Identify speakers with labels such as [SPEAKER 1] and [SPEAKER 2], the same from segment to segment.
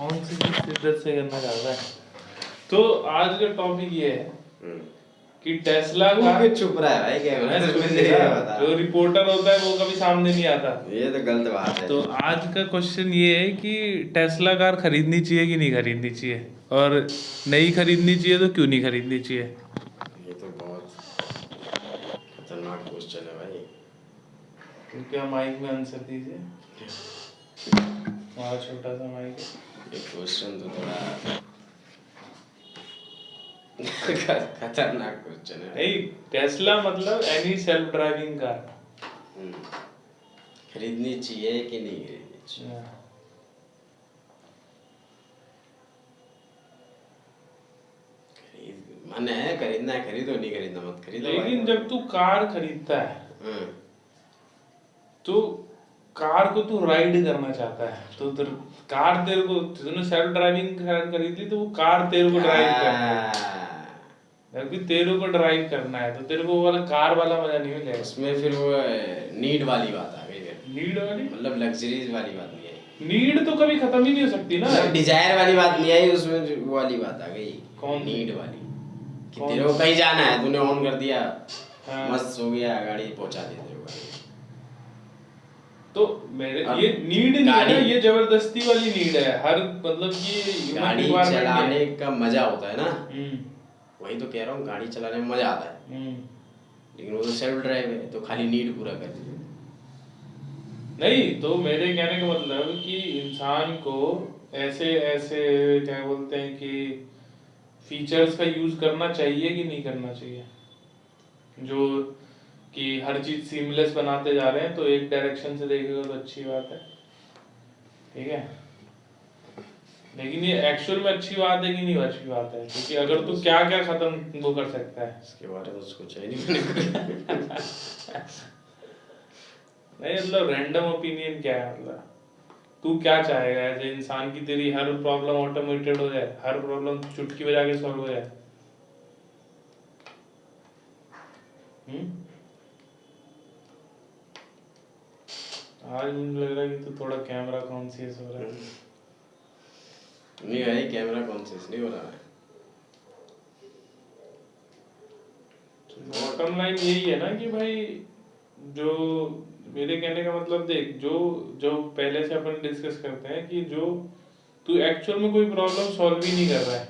[SPEAKER 1] कौन सी चीज शिद्दत से करना चाहता है। तो आज का टॉपिक ये है कि टेस्ला का
[SPEAKER 2] चुप रहा है भाई,
[SPEAKER 1] क्या जो रिपोर्टर होता है वो कभी सामने नहीं आता।
[SPEAKER 2] ये तो गलत बात है।
[SPEAKER 1] तो आज का क्वेश्चन ये है कि टेस्ला कार खरीदनी चाहिए कि नहीं खरीदनी चाहिए, और नहीं खरीदनी चाहिए तो क्यों नहीं खरीदनी चाहिए।
[SPEAKER 2] ये तो बहुत खतरनाक क्वेश्चन है भाई।
[SPEAKER 1] तो क्या माइक में आंसर दीजिए, वहाँ छोटा सा माइक है।
[SPEAKER 2] ये क्वेश्चन तो थोड़ा खतरनाक क्वेश्चन है।
[SPEAKER 1] नहीं, टेस्ला मतलब एनी सेल्फ ड्राइविंग कार
[SPEAKER 2] खरीदनी चाहिए कि नहीं खरीदनी चाहिए। मन है खरीदना है खरीदो, नहीं खरीदना मत खरीदो।
[SPEAKER 1] लेकिन जब तू कार खरीदता है तो कार को तू राइड करना चाहता है, तो कार तेरे को, तूने सेल्फ ड्राइविंग कार खरीदी तो वो कार तेरे को ड्राइव करना है, जबकि तेरे को ड्राइव करना है तो तेरे को वो वाला कार वाला मजा नहीं मिलेगा।
[SPEAKER 2] उसमें फिर वो नीड वाली बात आ गई।
[SPEAKER 1] नीड वाली
[SPEAKER 2] मतलब लग्जरीज वाली बात नहीं आई।
[SPEAKER 1] नीड तो कभी खत्म ही नहीं हो सकती ना।
[SPEAKER 2] डिजायर वाली बात नहीं आई उसमें, वो वाली बात आ गई।
[SPEAKER 1] कौन
[SPEAKER 2] नीड वाली कि तेरे को कहीं जाना है, तूने ऑन कर दिया, मस्त हो गया, गाड़ी पहुंचा दी तेरे को।
[SPEAKER 1] तो मेरे ये नीड नहीं है ना, ये जबरदस्ती वाली नीड है। हर मतलब ये
[SPEAKER 2] गाड़ी चलाने का मजा होता है ना, वही तो कह रहा हूँ, गाड़ी चलाने में मजा आता है। लेकिन वो तो सेल्फ ड्राइव है, तो खाली नीड पूरा कर दीजिए।
[SPEAKER 1] नहीं, तो मेरे कहने का मतलब कि इंसान को ऐसे ऐसे क्या बोलते हैं कि फीचर्स का यूज करना चाहिए कि नहीं करना चाहिए, जो कि हर चीज सीमलेस बनाते जा रहे हैं। तो एक डायरेक्शन से देखेगा तो अच्छी बात है, ठीक है, लेकिन ये एक्चुअल में अच्छी बात है कि नहीं अच्छी बात है, क्योंकि अगर तू क्या क्या खत्म वो कर सकता है
[SPEAKER 2] इसके बारे में सोचा ही नहीं।
[SPEAKER 1] नहीं मतलब रैंडम ओपिनियन क्या है, मतलब तू क्या चाहेगा एज ए इंसान की तेरी हर प्रॉब्लम ऑटोमेटेड हो जाए, हर प्रॉब्लम चुटकी बजा के सॉल्व हो जाए। आज मुझे लग रहा है कि तू थोड़ा कैमरा कॉन्शियस हो रहा है।
[SPEAKER 2] नहीं भाई, कैमरा कॉन्शियस नहीं हो रहा है।
[SPEAKER 1] बॉटम लाइन यही है ना कि भाई, जो मेरे कहने का मतलब देख, जो जो पहले से अपन डिस्कस करते हैं कि जो तू एक्चुअल में कोई प्रॉब्लम सॉल्व ही नहीं कर रहा है,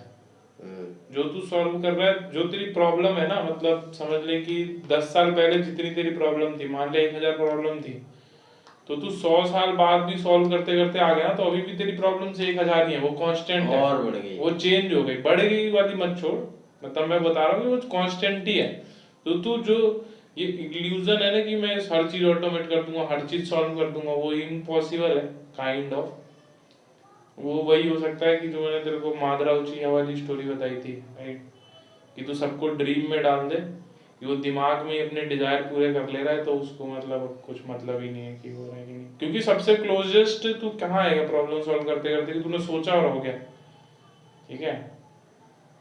[SPEAKER 1] जो तू सॉल्व कर रहा है, जो तेरी प्रॉब्लम है ना, मतलब समझ ले कि 10 साल पहले जितनी तेरी प्रॉब्लम थी, मान ले 1000 प्रॉब्लम थी, तो तू 100 साल बाद भी सॉल्व करते करते आ गया ना, तो अभी भी तेरी प्रॉब्लम से 1000 ही है, वो कांस्टेंट है,
[SPEAKER 2] और बढ़ गई,
[SPEAKER 1] वो चेंज हो गई। बढ़ गई वाली मत छोड़, मतलब मैं बता रहा हूँ कि वो कांस्टेंट ही है। तो तू जो ये इल्यूजन है ना कि मैं हर चीज ऑटोमेट कर दूंगा, हर चीज सॉल्व कर दूंगा, वो इम्पॉसिबल है काइंड ऑफ। वो वही हो सकता है कि जो मैंने तेरे को मादरा उचिया वाली स्टोरी बताई थी, राइट, कि तू सबको ड्रीम में डाल दे कि वो दिमाग में अपने डिजायर पूरे कर ले रहा है, तो उसको मतलब कुछ मतलब ही नहीं है कि हो रहा है कि नहीं, क्योंकि सबसे क्लोजेस्ट तू कहाँ आएगा प्रॉब्लम सॉल्व करते करते कि तूने सोचा और हो गया, ठीक है,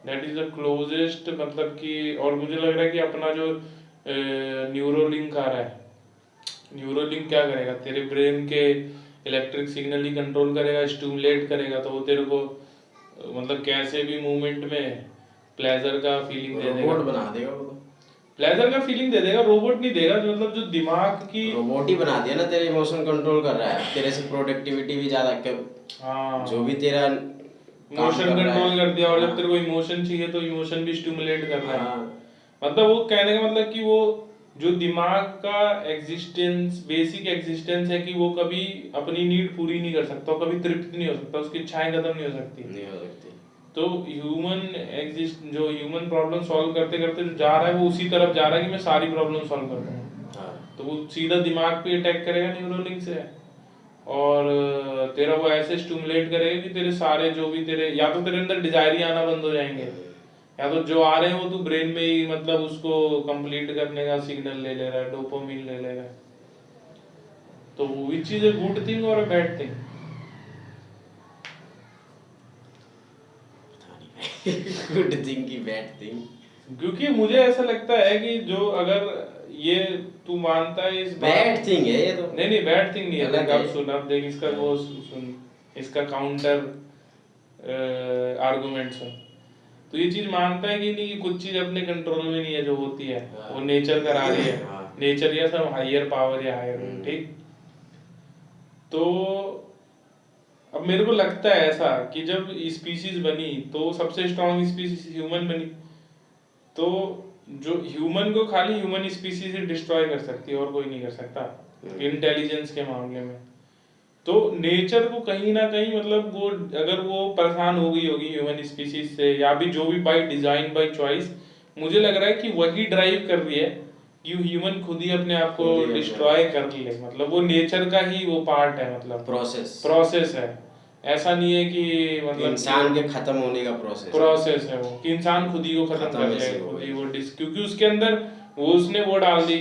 [SPEAKER 1] दैट इज द क्लोजेस्ट। मतलब कि और मुझे लग रहा है कि अपना जो न्यूरोलिंक आ रहा है, न्यूरोलिंक क्या करेगा, तेरे ब्रेन के इलेक्ट्रिक सिग्नल ही कंट्रोल करेगा, स्टिमुलेट करेगा, तो वो तेरे को मतलब कैसे भी मूवमेंट में प्लेजर का फीलिंग दे देगा,
[SPEAKER 2] रोबोट बना देगा वो, तो
[SPEAKER 1] प्लेजर का फीलिंग दे देगा, रोबोट नहीं देगा, मतलब जो दिमाग की
[SPEAKER 2] रोबोट ही बना दिया ना, तेरे इमोशन कंट्रोल कर रहा है, तेरे से प्रोडक्टिविटी भी ज्यादा कर,
[SPEAKER 1] हाँ,
[SPEAKER 2] जो भी तेरा
[SPEAKER 1] इमोशन कंट्रोल कर दिया, और जब तेरे को इमोशन चाहिए तो इमोशन भी स्टिमुलेट कर रहा है। मतलब वो कहने का मतलब कि वो जो दिमाग का एग्जिस्टेंस, बेसिक एग्जिस्टेंस है कि वो कभी अपनी नीड पूरी नहीं कर सकता, कभी तृप्त नहीं हो सकता, उसकी इच्छाएं खत्म नहीं हो सकती। तो ह्यूमन एग्जिस्ट, जो ह्यूमन प्रॉब्लम सॉल्व करते करते जो जा रहा है, वो उसी तरफ जा रहा है कि मैं सारी प्रॉब्लम सॉल्व कर दूंगा। तो वो सीधा दिमाग पे अटैक करेगा न्यूरोलिंक से, और तेरा वो ऐसे स्टिमुलेट करेगा कि तेरे सारे जो भी तेरे, या तो तेरे अंदर डिजायर ही आना बंद हो जाएंगे, या तो जो आ रहे हैं वो तू ब्रेन में ही मतलब उसको कंप्लीट करने का सिग्नल ले ले रहा है, डोपामिन ले ले रहा है। तो which is a good thing or a bad thing?
[SPEAKER 2] Good thing की बैड थिंग?
[SPEAKER 1] क्योंकि मुझे ऐसा लगता है कि जो अगर ये तू मानता है इस
[SPEAKER 2] बैड थिंग है ये तो।
[SPEAKER 1] नहीं बैड थिंग नहीं है। देख अब सुन, अब देख इसका वो सुन, इसका काउंटर आर्गुमेंट्स में। तो ये चीज मानता है कि नहीं कि कुछ चीज अपने कंट्रोल में नहीं है जो होती है, वो नेचर करा रही है, नेचर या सब हायर पावर या हायर, ठीक। तो अब मेरे को लगता है ऐसा कि जब स्पीशीज बनी तो सबसे स्ट्रॉन्ग स्पीशीज ह्यूमन बनी, तो जो ह्यूमन को खाली ह्यूमन स्पीशीज ही डिस्ट्रॉय कर सकती है और कोई नहीं कर सकता इंटेलिजेंस के मामले में। तो नेचर को कहीं ना कहीं मतलब वो अगर वो परेशान हो गई होगी ह्यूमन स्पीशीज से या भी जो भी बाय डिजाइन बाय चॉइस, मुझे लग रहा है कि वही ड्राइव कर रही है कि ह्यूमन खुद ही अपने आप को डिस्ट्रॉय कर ले, मतलब वो नेचर का ही वो पार्ट है, मतलब प्रोसेस है। ऐसा नहीं है कि मतलब
[SPEAKER 2] इंसान के खत्म होने का
[SPEAKER 1] प्रोसेस है वो कि इंसान खुद ही को खत्म कर ले, खुद ही वो क्योंकि उसके अंदर वो उसने वो डाल दी,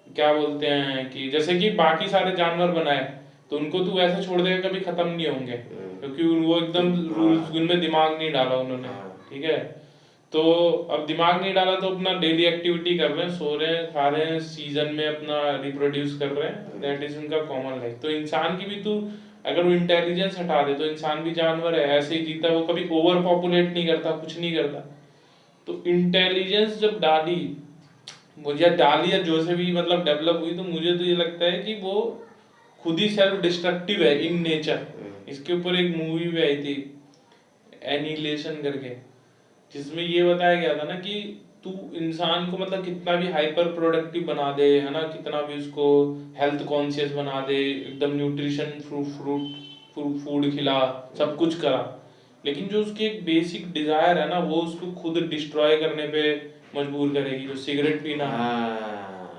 [SPEAKER 1] क्या बोलते हैं कि जैसे कि बाकी सारे जानवर बनाए तो उनको तू ऐसे छोड़ देगा कभी खत्म नहीं होंगे, क्योंकि वो एकदम रूल्स उनमें दिमाग नहीं डाला उन्होंने, ठीक है। तो अब दिमाग नहीं डाला तो अपना डेली एक्टिविटी कर रहे हैं, सो रहे हैं, खा रहे हैं, सीजन में अपना रिप्रोड्यूस कर रहे हैं, दैट इज उनका कॉमन लाइफ। तो इंसान की भी तू अगर वो इंटेलिजेंस हटा दे तो इंसान भी जानवर है, ऐसे ही जीता, वो कभी ओवर पॉपुलेट नहीं करता, कुछ नहीं करता। तो इंटेलिजेंस जब डाली मुझे डाली या जो से भी मतलब डेवलप हुई, तो मुझे तो ये लगता है कि वो खुद ही सेल्फ डिस्ट्रक्टिव है इन नेचर। इसके ऊपर एक मूवी भी आई थी एनिहिलेशन करके, जिसमें ये बताया गया था ना कि तू इंसान को मतलब कितना भी हाइपर प्रोडक्टिव बना दे, है ना, कितना भी उसको हेल्थ कॉन्शियस बना दे, एकदम न्यूट्रिशन फूड खिला, सब कुछ करा, लेकिन जो उसकी एक बेसिक डिजायर है ना वो उसको खुद डिस्ट्रॉय करने पे मजबूर करेगी। जो सिगरेट पीना,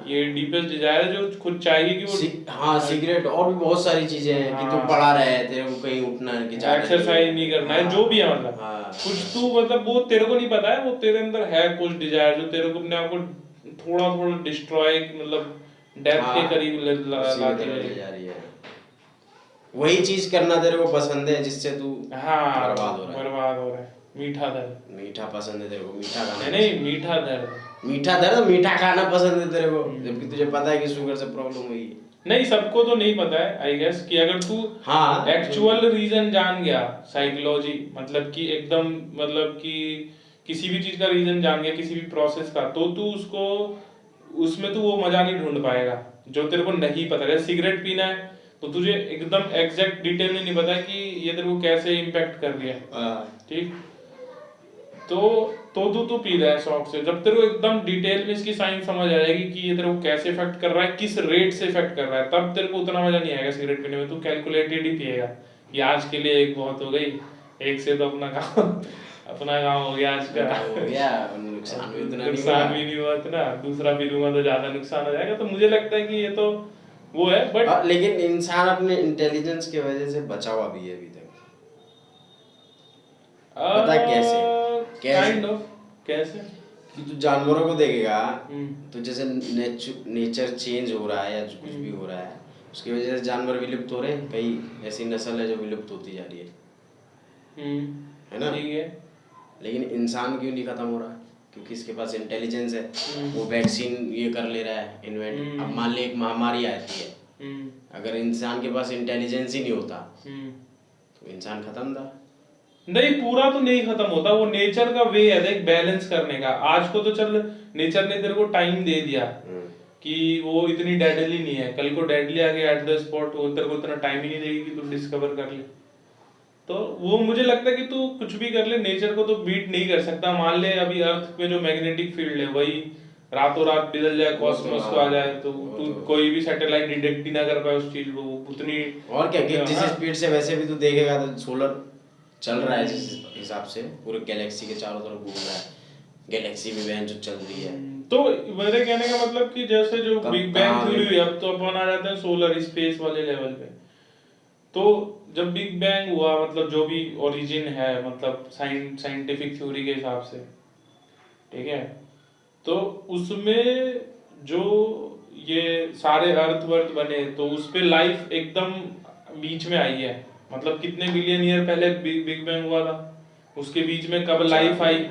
[SPEAKER 1] ये डीपेस्ट डिजायर है जो खुद चाहेगी कि वो
[SPEAKER 2] सिगरेट और भी बहुत सारी चीजें हैं कि तू पड़ा रहे, तेरे को कहीं उठना है कि
[SPEAKER 1] एक्सरसाइज नहीं करना है, जो भी है मतलब कुछ तू मतलब वो तेरे को नहीं पता है, वो तेरे अंदर है कुछ डिजायर जो तेरे को अपने आप को थोड़ा थोड़ा डिस्ट्रॉय मतलब डेथ के करीब लाती है।
[SPEAKER 2] वही चीज करना तेरे को पसंद है जिससे तू बर्बाद
[SPEAKER 1] हो रहा है। मीठा
[SPEAKER 2] पसंद है तेरे को, मीठा खाना
[SPEAKER 1] नहीं, मीठा
[SPEAKER 2] खाना पसंद है तेरे को, जबकि तुझे पता है कि शुगर से प्रॉब्लम हुई है।
[SPEAKER 1] नहीं, सबको तो नहीं पता है आई गेस कि अगर तू एक्चुअल रीजन जान गया, साइकोलॉजी मतलब कि एकदम मतलब कि किसी भी चीज का रीजन जान गया किसी भी प्रोसेस का, तो तू उसको उसमें तू वो मजा नहीं ढूंढ पाएगा जो तेरे को नहीं पता। जैसे सिगरेट पीना है तो तुझे एकदम एग्जैक्ट डिटेल में नहीं पता कि ये तेरे को कैसे इम्पैक्ट कर रही है, ठीक। तो तू पी रहा है शौक से, जब तेरे को एकदम डिटेल में इसकी साइंस समझ आ जाएगी कि ये तेरे को कैसे इफेक्ट कर रहा है, किस रेट से इफेक्ट कर रहा है, तब तेरे को उतना मजा नहीं आएगा सिगरेट पीने में। तू कैलकुलेटेड ही पिएगा कि आज के लिए एक बहुत हो गई, एक से तो अपना काम हो गया, आज का
[SPEAKER 2] हो गया, नुकसान
[SPEAKER 1] भी नहीं हुआ इतना, दूसरा पी लूंगा तो ज्यादा नुकसान हो जाएगा। तो मुझे लगता है कि ये तो वो है, बट
[SPEAKER 2] लेकिन इंसान अपने इंटेलिजेंस की वजह से बचा हुआ भी है अभी तक। पता कैसे
[SPEAKER 1] कैसे
[SPEAKER 2] कि तू जानवरों को देखेगा तो जैसे नेचर चेंज हो रहा है या कुछ भी हो रहा है, उसकी वजह से जानवर विलुप्त हो रहे हैं, कई ऐसी नस्ल है जो विलुप्त होती जा रही है ना,
[SPEAKER 1] ठीक है।
[SPEAKER 2] लेकिन इंसान क्यों नहीं खत्म हो रहा? क्योंकि इसके पास इंटेलिजेंस है, वो वैक्सीन ये कर ले रहा है इन्वेंट। अब मान ले एक महामारी आती है, अगर इंसान के पास इंटेलिजेंस ही नहीं होता तो इंसान खत्म था।
[SPEAKER 1] नहीं, पूरा तो नहीं खत्म होता, वो नेचर का वे है देख बैलेंस करने का। आज को तो चल नेचर ने तेरे को टाइम दे दिया कि वो इतनी डेडली नहीं है, कल को डेडली आ गया एट द स्पॉट, वो तेरे को इतना टाइम ही नहीं देगी कि तू डिस्कवर कर ले। तो वो मुझे लगता है कि तू कुछ भी कर ले, नेचर को तो बीट नहीं कर सकता। मान ले अभी अर्थ में जो मैग्नेटिक फील्ड है वही रातों रात बदल जाए, कॉस्मोस को आ जाए, तो तू कोई भी सैटेलाइट डिटेक्ट ही ना कर पाए उस चीज को उतनी।
[SPEAKER 2] और क्या कि जिस स्पीड से वैसे भी तू देखेगा तो सोलर चल रहा है जिस हिसाब से पूरे गैलेक्सी के चारों तरफ घूम रहा है, गैलेक्सी भी वैन जो चल रही है।
[SPEAKER 1] तो मेरे कहने का मतलब कि जैसे जो बिग बैंग थ्योरी हुई, अब तो अपन आ जाते हैं सोलर स्पेस वाले लेवल पे। तो जब बिग बैंग हुआ मतलब जो भी ओरिजिन है मतलब साइंटिफिक थ्योरी के हिसाब से, ठीक है, तो उसमें जो ये सारे अर्थ वर्थ बने तो उस पे लाइफ एकदम बीच में आई है। मतलब कितने बिलियन ईयर पहले बिग बैंग हुआ था, उसके बीच में कब लाइफ आई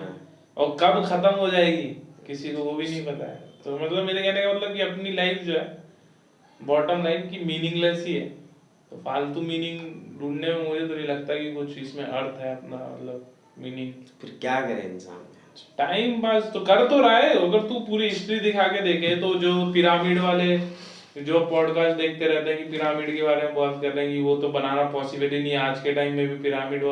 [SPEAKER 1] और कब खत्म हो जाएगी किसी को वो भी नहीं पता है। तो मतलब मेरे कहने का मतलब कि अपनी लाइफ जो है बॉटम लाइन की मीनिंगलेस ही है, तो फालतू मीनिंग ढूंढने में मुझे तो नहीं लगता कि कुछ इसमें अर्थ है अपना, मतलब मीनिंग।
[SPEAKER 2] फिर क्या करे इंसान?
[SPEAKER 1] टाइम पास तो कर तो रहा है। अगर तू पूरी हिस्ट्री दिखा के देखे तो जो पिरामिड वाले जो पॉडकास्ट देखते रहते हैं कि पिरामिड के बारे में बात कर रहे हैं कि वो तो बनाना पॉसिबल ही नहीं है, आज के टाइम में भी पिरामिड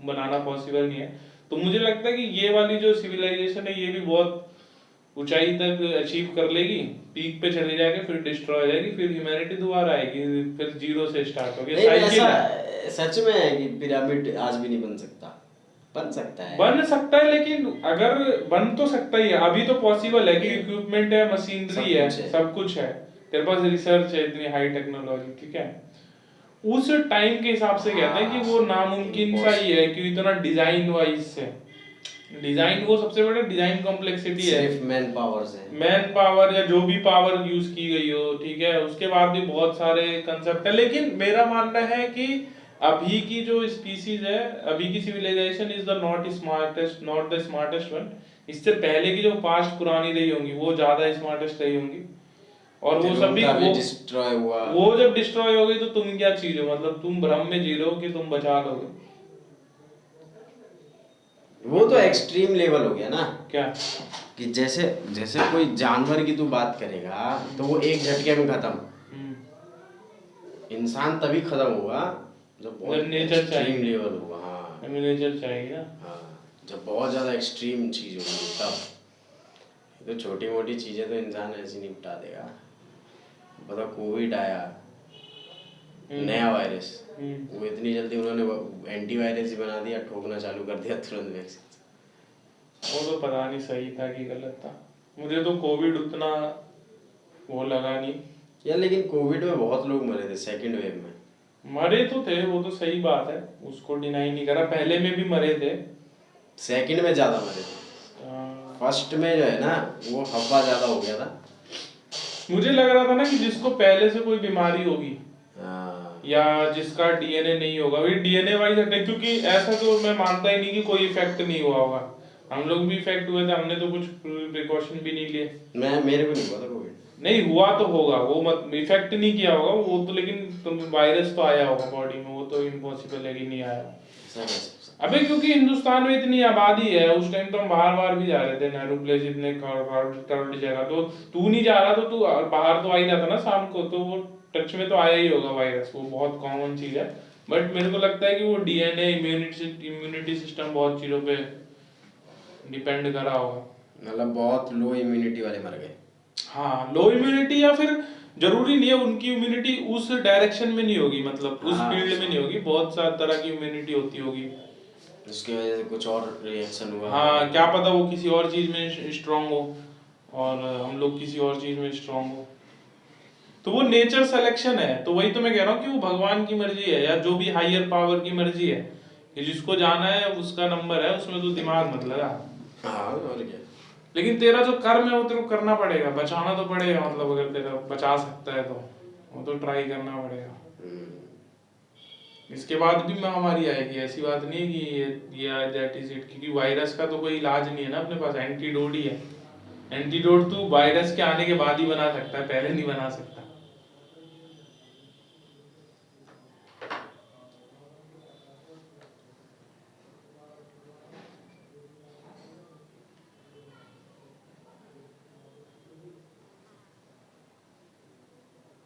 [SPEAKER 1] बनाना पॉसिबल नहीं है। तो मुझे लगता है कि ये वाली जो सिविलाइजेशन है ये भी बहुत ऊंचाई तक अचीव कर लेगी, पीक पे चली जाएगी, फिर डिस्ट्रॉय हो जाएगी, फिर ह्यूमैनिटी दोबारा आएगी, फिर जीरो से स्टार्ट होगी।
[SPEAKER 2] नहीं,
[SPEAKER 1] साइकिल
[SPEAKER 2] ऐसा
[SPEAKER 1] है।
[SPEAKER 2] सच में है कि पिरामिड आज भी नहीं बन सकता? बन सकता है,
[SPEAKER 1] बन सकता है, लेकिन अगर बन तो सकता ही है, अभी तो पॉसिबल है कि इक्विपमेंट है, मशीनरी है, सब कुछ है, तेरे पास रिसर्च है, इतनी हाई टेक्नोलॉजी, ठीक है। उस टाइम के हिसाब से कहते हैं कि वो नामुमकिन सा ही है कि इतना डिजाइन वाइज से, डिजाइन वो सबसे बड़ा डिजाइन कॉम्प्लेक्सिटी है,
[SPEAKER 2] सिर्फ मैन पावर से,
[SPEAKER 1] मैन पावर या जो भी पावर यूज की गई हो, ठीक है। उसके बाद भी बहुत सारे कंसेप्ट है, लेकिन मेरा मानना है कि अभी की जो स्पीसीज है, अभी की civilization is the not the smartest one. इससे पहले की जो पास्ट पुरानी रही होंगी वो ज्यादा स्मार्टेस्ट रही होंगी, और वो सब भी वो
[SPEAKER 2] डिस्ट्रॉय हुआ।
[SPEAKER 1] वो जब डिस्ट्रॉय हो गई तो तुम क्या चीज हो, मतलब तुम भ्रम में जी रहे हो कि तुम बचा लोगे।
[SPEAKER 2] वो तो एक्सट्रीम लेवल हो गया ना।
[SPEAKER 1] क्या
[SPEAKER 2] कि जैसे जैसे कोई जानवर की तू बात करेगा तो वो एक झटके में खत्म, इंसान तभी खत्म होगा जब बहुत
[SPEAKER 1] नेचर चाहिए,
[SPEAKER 2] लेवल होगा। हाँ,
[SPEAKER 1] नेचर चाहिए ना।
[SPEAKER 2] हाँ, जब बहुत ज्यादा एक्सट्रीम चीज होगी तब। तो छोटी मोटी चीजें तो इंसान ऐसे निपटा देगा। पता कोविड आया, नया वायरस, वो इतनी जल्दी उन्होंने एंटीवायरस ही बना दिया, ठोकना चालू कर दिया तुरंत वैक्सीन।
[SPEAKER 1] वो तो पता नहीं सही था कि गलत था, मुझे तो कोविड उतना वो लगा नहीं
[SPEAKER 2] यार। लेकिन कोविड में बहुत लोग मरे थे सेकंड वेव में।
[SPEAKER 1] मरे तो थे, वो तो सही बात है, उसको डिनाई नहीं करा, पहले में भी मरे थे,
[SPEAKER 2] सेकंड में ज्यादा मरे थे। फर्स्ट में जो है ना वो हवा ज्यादा हो गया था।
[SPEAKER 1] मुझे लग रहा था ना कि जिसको पहले से कोई बीमारी होगी या जिसका डीएनए नहीं होगा, वही डीएनए वाइज हटे, क्योंकि ऐसा तो मैं मानता ही नहीं कि कोई इफेक्ट नहीं हुआ होगा। हम लोग भी इफेक्ट हुए थे, हमने तो कुछ प्रिकॉशन भी नहीं लिए।
[SPEAKER 2] मेरे को नहीं हुआ था कोविड।
[SPEAKER 1] नहीं हुआ तो होगा, वो मत इफेक्ट नहीं किया होगा वो तो, लेकिन वायरस तो आया होगा बॉडी में, वो तो इम्पॉसिबल है कि नहीं आया। अबे क्योंकि हिंदुस्तान में इतनी आबादी है, उस टाइम तो हम बाहर भी जा रहे थे, नेहरू प्लेस इतने करोड़ जगह, तो तू नहीं जा रहा तो तू बाहर तो आ ही जाता ना शाम को, तो वो टच में तो आया ही होगा वायरस, वो बहुत कॉमन चीज है। बट मेरे को लगता है कि वो डीएनए इम्यूनिटी सिस्टम बहुत चीजों पे डिपेंड करा होगा,
[SPEAKER 2] मतलब बहुत लो इम्यूनिटी वाले मर गए।
[SPEAKER 1] हाँ, लो इम्यूनिटी, या फिर जरूरी नहीं है उनकी इम्यूनिटी उस डायरेक्शन में नहीं होगी, मतलब उस फील्ड में नहीं होगी, बहुत सारी तरह की इम्यूनिटी होती होगी,
[SPEAKER 2] उसकी वजह से कुछ और रिएक्शन हुआ।
[SPEAKER 1] हाँ, क्या पता वो किसी और चीज में स्ट्रांग हो और हम लोग किसी और चीज में स्ट्रांग हो, तो वो नेचर सिलेक्शन है। तो वही तो मैं कह रहा हूँ कि वो भगवान की मर्जी है या जो भी हायर पावर की मर्जी है कि जिसको जाना है उसका नंबर है, उसमें तो दिमाग मत लगा।
[SPEAKER 2] हाँ, और क्या।
[SPEAKER 1] लेकिन तेरा जो कर्म है वो तेरे को करना पड़ेगा, बचाना तो पड़ेगा, मतलब अगर तेरा बचा सकता है तो वो तो ट्राई करना पड़ेगा। इसके बाद भी महामारी आएगी, ऐसी बात नहीं है कि ये दैट इज इट, क्योंकि वायरस का तो कोई इलाज नहीं है ना अपने पास, एंटीडोट ही है। एंटीडोट तू वायरस के आने के बाद ही बना सकता है, पहले नहीं बना सकता।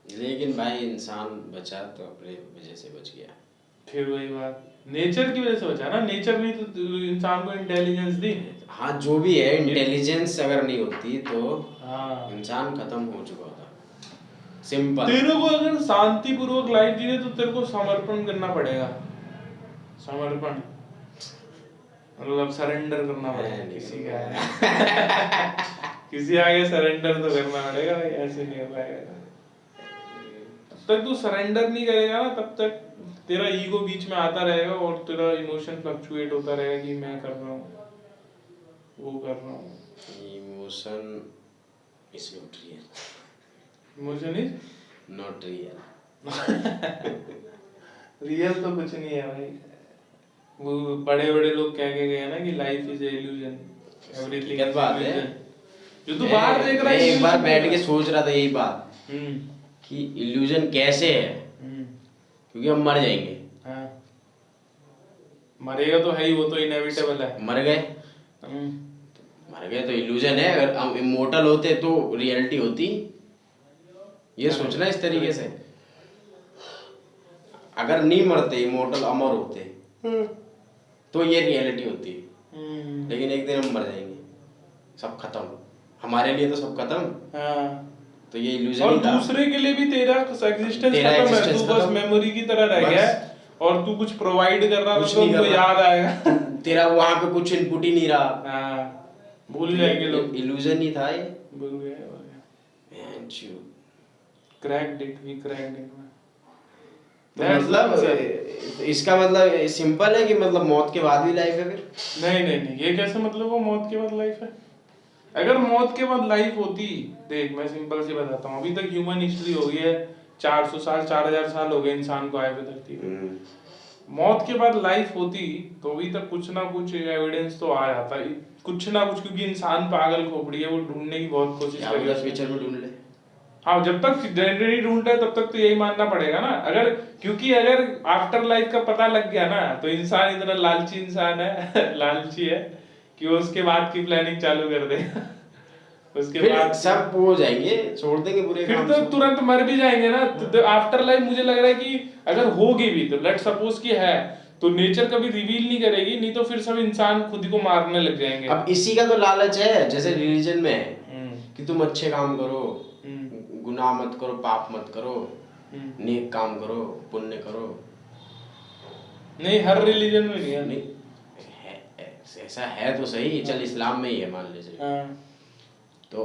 [SPEAKER 2] लेकिन भाई इंसान बचा तो अपने वजह से बच गया।
[SPEAKER 1] फिर वही बात, नेचर की वजह से बचा ना, नेचर ने तो इंसान को इंटेलिजेंस दी।
[SPEAKER 2] हाँ, जो भी है, इंटेलिजेंस अगर नहीं होती तो
[SPEAKER 1] हाँ,
[SPEAKER 2] इंसान खत्म हो चुका होता। सिंपल।
[SPEAKER 1] तेरे को अगर शांतिपूर्वक लाइफ जीने तो तेरे को समर्पण करना पड़ेगा, समर्पण मतलब सरेंडर करना पड़ेगा किसी का किसी आगे सरेंडर तो करना पड़ेगा भाई, ऐसे नहीं हो पाएगा। तब तक तू सरेंडर नहीं करेगा ना, तब तक तेरा ईगो बीच में आता रहेगा और तेरा इमोशन फ्लक्चुएट होता रहेगा कि मैं कर रहा हूँ, वो कर रहा हूँ।
[SPEAKER 2] Emotion is not real,
[SPEAKER 1] emotion is
[SPEAKER 2] not real.
[SPEAKER 1] Real तो कुछ नहीं है भाई, वो बड़े बड़े लोग कह के गए ना कि life is illusion, everything is illusion. जो तू बाहर देख रहा है,
[SPEAKER 2] एक बार बैठ के सोच रहा था यही बात कि इल्यूजन कैसे है, क्योंकि हम मर जाएंगे।
[SPEAKER 1] हाँ, मरेगा तो है ही, वो तो इनएविटेबल है।
[SPEAKER 2] मर गए, मर गए तो इल्यूजन है। अगर हम इमोर्टल होते तो रियलिटी होती। ये सोचना इस तरीके से, अगर नहीं मरते, इमोर्टल अमर होते तो ये रियलिटी होती। लेकिन एक दिन हम मर जाएंगे, सब खत्म, हमारे लिए तो सब खत्म।
[SPEAKER 1] हाँ,
[SPEAKER 2] तो ये इल्यूजन
[SPEAKER 1] और
[SPEAKER 2] ही था।
[SPEAKER 1] दूसरे के लिए भी तेरा एग्जिस्टेंस
[SPEAKER 2] तेरा
[SPEAKER 1] खत्म है,
[SPEAKER 2] existence
[SPEAKER 1] तू बस
[SPEAKER 2] खत्म।
[SPEAKER 1] मेमोरी की तरह रह
[SPEAKER 2] बस।
[SPEAKER 1] गया है, और तू कुछ प्रोवाइड कर रहा
[SPEAKER 2] कुछ
[SPEAKER 1] तो
[SPEAKER 2] नहीं
[SPEAKER 1] उनको
[SPEAKER 2] कर रहा।
[SPEAKER 1] याद आएगा।
[SPEAKER 2] तेरा वहां पे कुछ इनपुट ही नहीं रहा।
[SPEAKER 1] हाँ, भूल जाएंगे लोग।
[SPEAKER 2] इल्यूजन ही था ये।
[SPEAKER 1] भूल गए। Cracked it, we cracked it.
[SPEAKER 2] तो मतलब इसका मतलब सिंपल है कि मतलब मौत के बाद भी लाइफ है फिर?
[SPEAKER 1] नहीं नहीं नहीं, ये कैसे मतलब वो मौत के बाद लाइफ है? अगर मौत के बाद लाइफ होती, देख मैं सिंपल सी बताता हूँ, अभी तक ह्यूमन हिस्ट्री हो गई है 400 साल, 4000 साल हो गए इंसान को आए हुए धरती पे। मौत के बाद लाइफ होती तो अभी तक कुछ ना कुछ एविडेंस तो आ जाता, कुछ ना कुछ, क्योंकि इंसान पागल खोपड़ी है, वो ढूंढने की बहुत कोशिश करेगा।
[SPEAKER 2] फ्यूचर में ढूंढ ले।
[SPEAKER 1] हाँ, जब तक जनरेटरी ढूंढता है तब तक तो यही मानना पड़ेगा ना। अगर, क्योंकि अगर आफ्टर लाइफ का पता लग गया ना, तो इंसान इतना लालची इंसान है लालची है कि वो उसके बाद की प्लानिंग चालू कर दे उसके
[SPEAKER 2] फिर
[SPEAKER 1] बाद
[SPEAKER 2] सब वो हो जाएंगे, छोड़ देंगे बुरे
[SPEAKER 1] फिर
[SPEAKER 2] काम
[SPEAKER 1] तो
[SPEAKER 2] सब।
[SPEAKER 1] तुरंत मर भी जाएंगे ना। तो आफ्टर लाइफ मुझे लग रहा है कि अगर होगी भी तो लेट सपोज कि है, तो नेचर कभी रिवील नहीं करेगी, नहीं तो फिर सब इंसान खुद को मारने लग जाएंगे।
[SPEAKER 2] अब इसी का तो लालच है, जैसे रिलीजन में है कि तुम अच्छे काम करो, गुनाह मत करो, पाप मत करो, नेक काम करो, पुण्य करो।
[SPEAKER 1] नहीं, हर रिलीजन में नहीं है।
[SPEAKER 2] नहीं ऐसा है तो सही, चल इस्लाम में ही है मान लीजिए, तो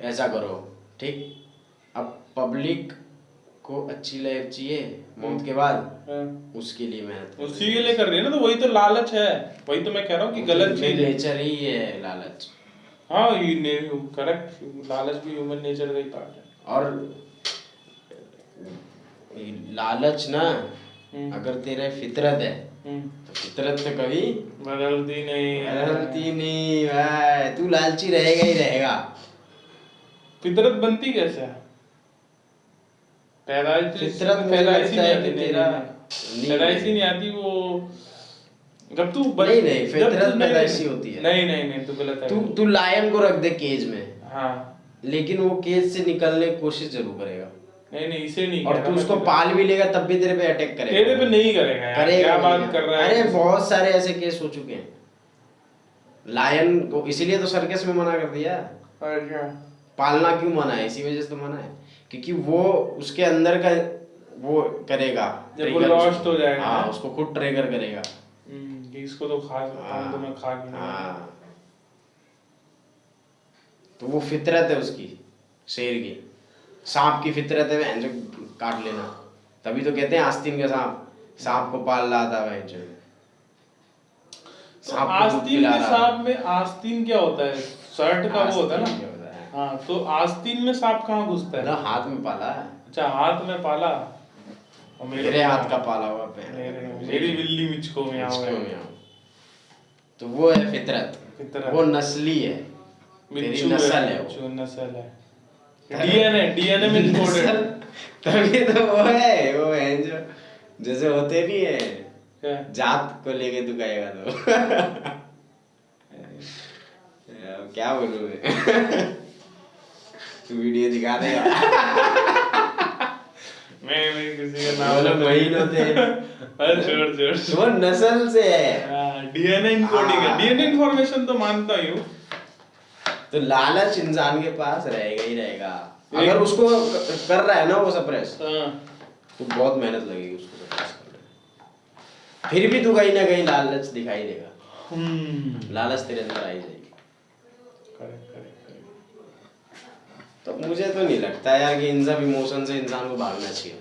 [SPEAKER 2] ऐसा करो, ठीक। अब पब्लिक को अच्छी लाइफ चाहिए मौत के बाद, उसके लिए मेहनत
[SPEAKER 1] उसी के लिए कर रही है ना, तो वही तो लालच है, वही तो मैं कह रहा हूँ कि गलत चीज है।
[SPEAKER 2] नेचर ही है लालच।
[SPEAKER 1] हाँ, ये करेक्ट, लालच भी ह्यूमन नेचर का ही पार्ट है।
[SPEAKER 2] और लालच ना, अगर तेरा फितरत है तो फितरत तो कभी
[SPEAKER 1] बदलती
[SPEAKER 2] नहीं भाई, तू लालची रहेगा ही रहेगा।
[SPEAKER 1] फितरत बनती कैसे है?
[SPEAKER 2] फितरत
[SPEAKER 1] पैदाइश ही नहीं आती,
[SPEAKER 2] पैदाइश
[SPEAKER 1] नहीं आती वो, जब तू
[SPEAKER 2] नहीं फितरत पैदाइशी होती है।
[SPEAKER 1] नहीं तू गलत है।
[SPEAKER 2] तू लायन को रख दे केज में,
[SPEAKER 1] हाँ,
[SPEAKER 2] लेकिन वो केज से निकलने की कोशिश जरूर करेगा।
[SPEAKER 1] नहीं इसे नहीं,
[SPEAKER 2] और तू उसको पाल भी लेगा तब भी तेरे पे अटैक करेगा।
[SPEAKER 1] तेरे पे नहीं करेगा यार, क्या बात कर रहा है?
[SPEAKER 2] अरे बहुत सारे ऐसे केस हो चुके हैं। लायन को इसीलिए तो सर्कस में मना कर दिया। पालना क्यों मना है? इसी वजह से तो मना है, क्योंकि वो उसके अंदर का वो करेगा,
[SPEAKER 1] जब वो लॉस्ट हो जाएगा।
[SPEAKER 2] हाँ, उसको खुद ट्रिगर करेगा
[SPEAKER 1] कि इसको तो खा सकता हूं, तो मैं खा के नहीं।
[SPEAKER 2] तो वो फितरत है उसकी, शेर की। सांप की फितरत है जो काट लेना, तभी तो कहते हैं आस्तीन का सांप को पाल रहा था भाई जो।
[SPEAKER 1] तो आस्तीन के सांप में आस्तीन क्या होता है? शर्ट का वो होता है ना। हाँ, तो आस्तीन में सांप कहाँ घुसता है?
[SPEAKER 2] ना, हाथ में पाला है।
[SPEAKER 1] अच्छा, हाथ में पाला। और
[SPEAKER 2] मेरे हाथ का पाला हुआ पे
[SPEAKER 1] मेरी बिल्ली मुझको में
[SPEAKER 2] तो वो है फितरत, वो नस्ली है, तेरी नस्ल है, वो
[SPEAKER 1] नस्ल है, डीएनए में इंपोर्टेड।
[SPEAKER 2] तभी तो वो है जो जैसे होते नहीं है, जात को लेके तू कहेगा तो क्या बोलूं मैं तू वीडियो दिखा देगा
[SPEAKER 1] मैं किसी का नाम
[SPEAKER 2] वही होते हैं।
[SPEAKER 1] छोड़
[SPEAKER 2] वो नस्ल से है,
[SPEAKER 1] डीएनए इंकोडिंग है। डीएनए इन्फॉर्मेशन तो मानता ही हूँ।
[SPEAKER 2] तो लालच इंसान के पास रहेगा ही रहेगा, अगर उसको कर रहा है ना वो सप्रेस, तो बहुत मेहनत लगेगी उसको सप्रेस करने में। फिर भी तू कहीं ना कहीं लालच दिखाई देगा, लालच तेरे अंदर आई जाएगी। तो मुझे तो नहीं लगता यार कि इन सब इमोशन से इंसान को भागना चाहिए।